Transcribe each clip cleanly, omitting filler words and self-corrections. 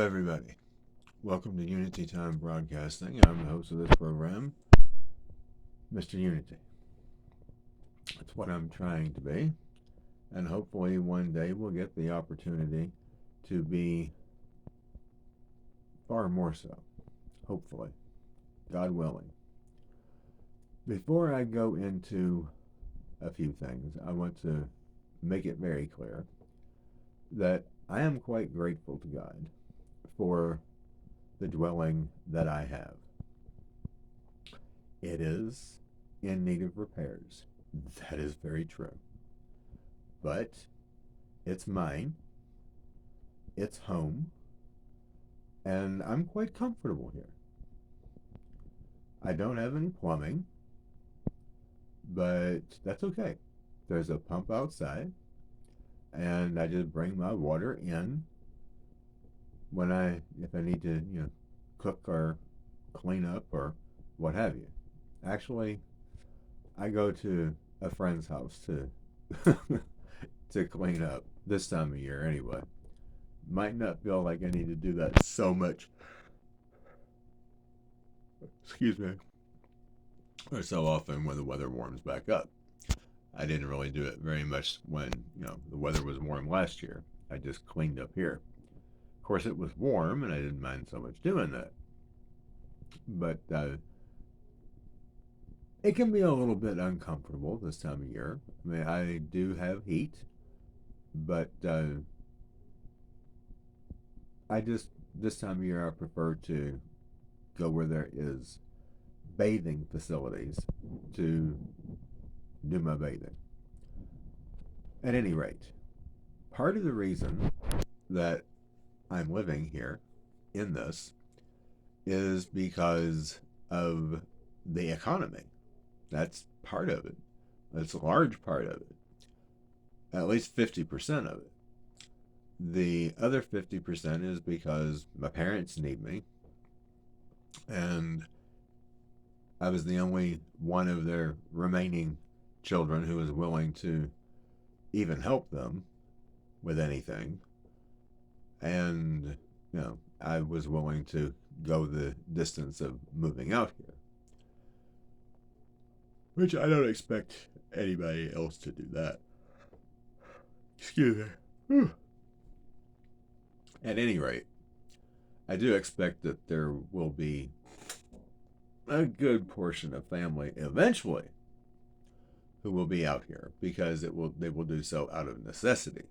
everybody. Welcome to Unity Time Broadcasting. I'm the host of this program, Mr. Unity. That's what I'm trying to be. And hopefully one day we'll get the opportunity to be far more so. Hopefully. God willing. Before I go into a few things, I want to make it very clear that I am quite grateful to God for the dwelling that I have. It is in need of repairs. That is very true. But it's mine, it's home, and I'm quite comfortable here. I don't have any plumbing, but that's okay. There's a pump outside, and I just bring my water in if I need to, cook or clean up or what have you. Actually, I go to a friend's house to to clean up this time of year anyway. Might not feel like I need to do that so much. Excuse me. Or so often when the weather warms back up. I didn't really do it very much when, the weather was warm last year. I just cleaned up here. Of course, it was warm and I didn't mind so much doing that. But it can be a little bit uncomfortable this time of year. I mean, I do have heat, but this time of year, I prefer to go where there is bathing facilities to do my bathing. At any rate, part of the reason that I'm living here in this is because of the economy. That's part of it. That's a large part of it. At least 50% of it. The other 50% is because my parents need me. And I was the only one of their remaining children who was willing to even help them with anything. And, I was willing to go the distance of moving out here. Which I don't expect anybody else to do that. Excuse me. At any rate, I do expect that there will be a good portion of family eventually who will be out here because they will do so out of necessity.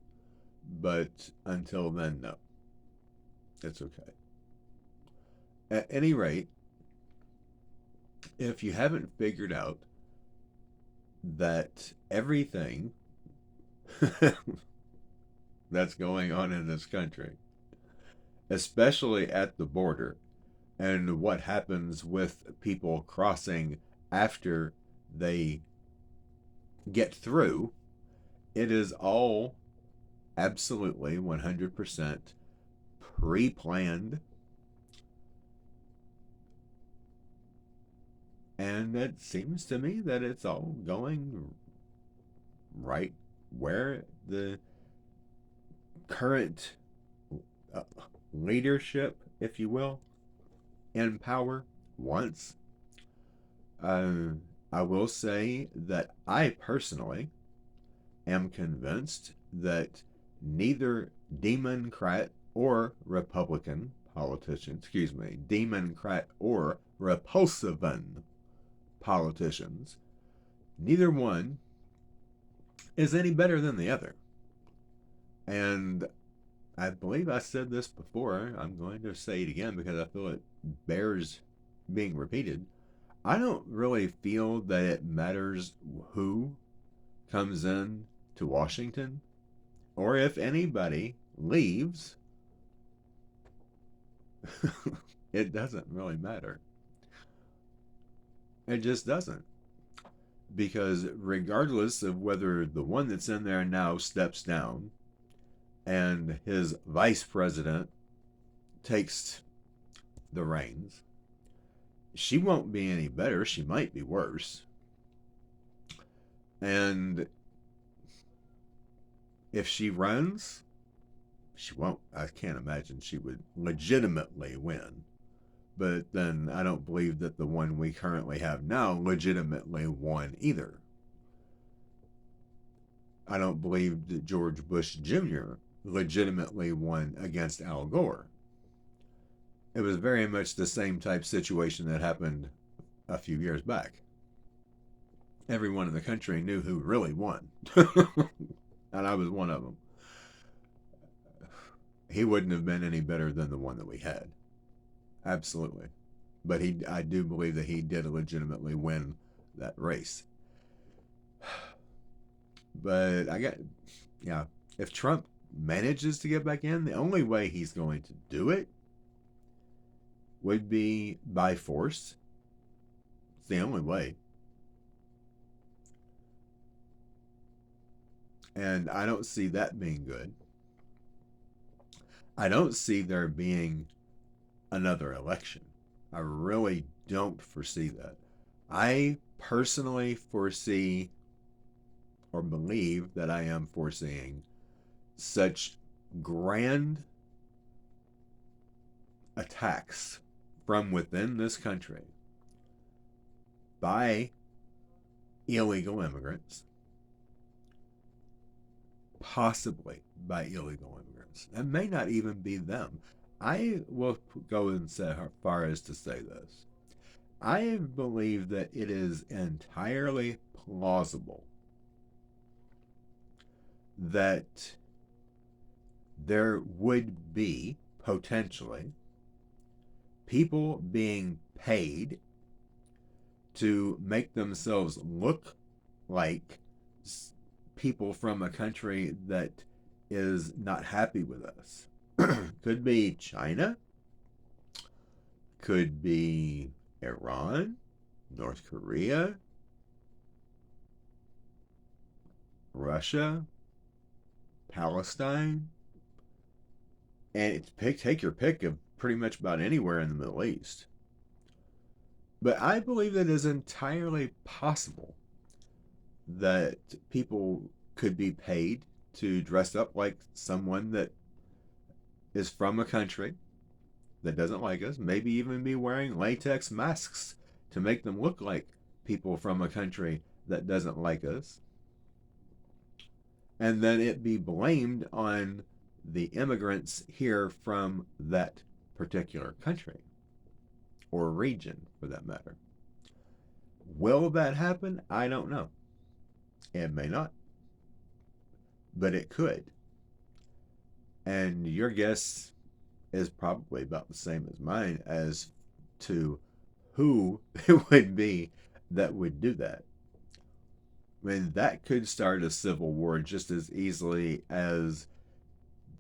But until then, no. It's okay. At any rate, if you haven't figured out that everything that's going on in this country, especially at the border, and what happens with people crossing after they get through, it is all absolutely 100% pre-planned. And it seems to me that it's all going right where the current leadership, if you will, in power wants. I will say that I personally am convinced that neither Democrat or Republican politicians, Democrat or Repulsivan politicians, neither one is any better than the other. And I believe I said this before. I'm going to say it again because I feel it bears being repeated. I don't really feel that it matters who comes in to Washington or if anybody leaves. It doesn't really matter. It just doesn't. Because regardless of whether the one that's in there now steps down and his vice president takes the reins, she won't be any better. She might be worse. And if she runs, she won't. I can't imagine she would legitimately win. But then I don't believe that the one we currently have now legitimately won either. I don't believe that George Bush Jr. legitimately won against Al Gore. It was very much the same type situation that happened a few years back. Everyone in the country knew who really won. And I was one of them. He wouldn't have been any better than the one that we had. Absolutely. But I do believe that he did legitimately win that race. But yeah, if Trump manages to get back in, the only way he's going to do it would be by force. It's the only way. And I don't see that being good. I don't see there being another election. I really don't foresee that. I personally foresee or believe that I am foreseeing such grand attacks from within this country by illegal immigrants, possibly by illegal immigrants. It may not even be them. I will go and say as far as to say this. I believe that it is entirely plausible that there would be potentially people being paid to make themselves look like people from a country that is not happy with us. Could be China, could be Iran, North Korea, Russia, Palestine, and take your pick of pretty much about anywhere in the Middle East. But I believe that it is entirely possible that people could be paid to dress up like someone that is from a country that doesn't like us, maybe even be wearing latex masks to make them look like people from a country that doesn't like us. And then it be blamed on the immigrants here from that particular country or region for that matter. Will that happen? I don't know. It may not, but it could. And your guess is probably about the same as mine as to who it would be that would do that. I mean, that could start a civil war just as easily as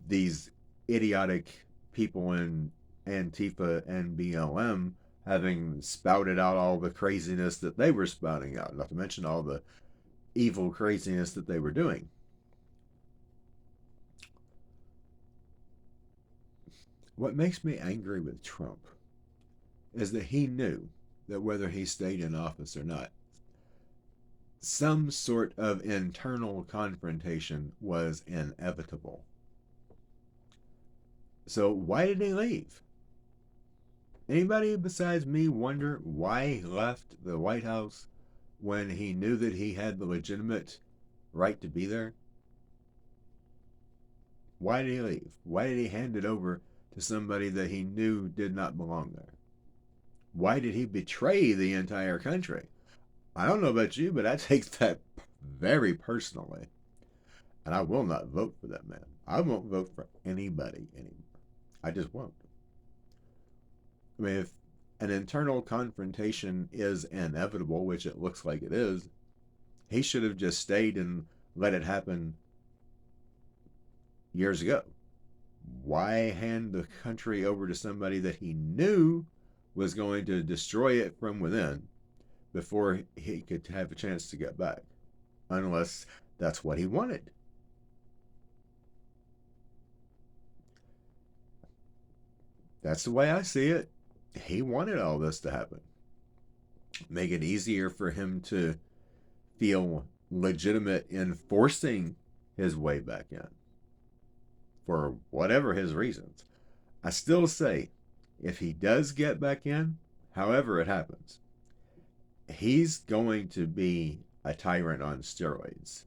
these idiotic people in Antifa and BLM having spouted out all the craziness that they were spouting out, not to mention all the evil craziness that they were doing. What makes me angry with Trump is that he knew that whether he stayed in office or not, some sort of internal confrontation was inevitable. So why did he leave? Anybody besides me wonder why he left the White House when he knew that he had the legitimate right to be there? Why did he leave? Why did he hand it over to somebody that he knew did not belong there? Why did he betray the entire country? I don't know about you, but I take that very personally. And I will not vote for that man. I won't vote for anybody anymore. I just won't. I mean, if an internal confrontation is inevitable, which it looks like it is, he should have just stayed and let it happen years ago. Why hand the country over to somebody that he knew was going to destroy it from within before he could have a chance to get back? Unless that's what he wanted. That's the way I see it. He wanted all this to happen. Make it easier for him to feel legitimate in forcing his way back in. for whatever his reasons. I still say, if he does get back in, however it happens, he's going to be a tyrant on steroids.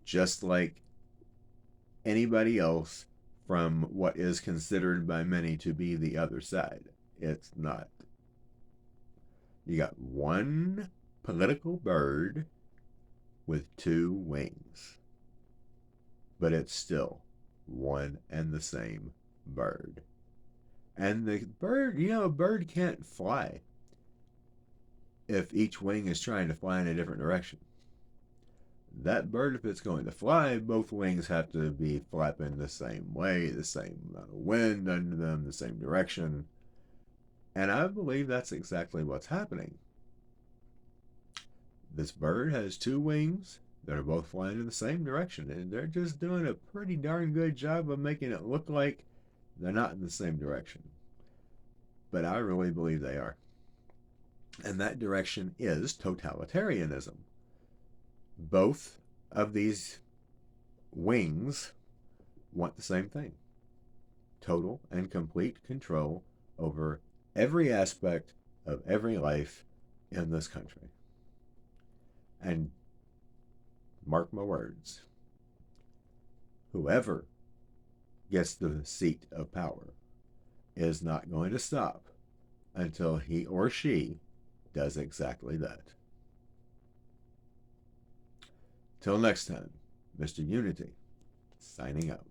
Just like anybody else from what is considered by many to be the other side. It's not. You got one political bird with two wings, but it's still one and the same bird. And the bird, a bird can't fly if each wing is trying to fly in a different direction. That bird, if it's going to fly, both wings have to be flapping the same way, the same amount of wind under them, the same direction. And I believe that's exactly what's happening. This bird has two wings that are both flying in the same direction, and they're just doing a pretty darn good job of making it look like they're not in the same direction. But I really believe they are. And that direction is totalitarianism. Both of these wings want the same thing: total and complete control over every aspect of every life in this country. And mark my words, whoever gets the seat of power is not going to stop until he or she does exactly that. Till next time, Mr. Unity, signing out.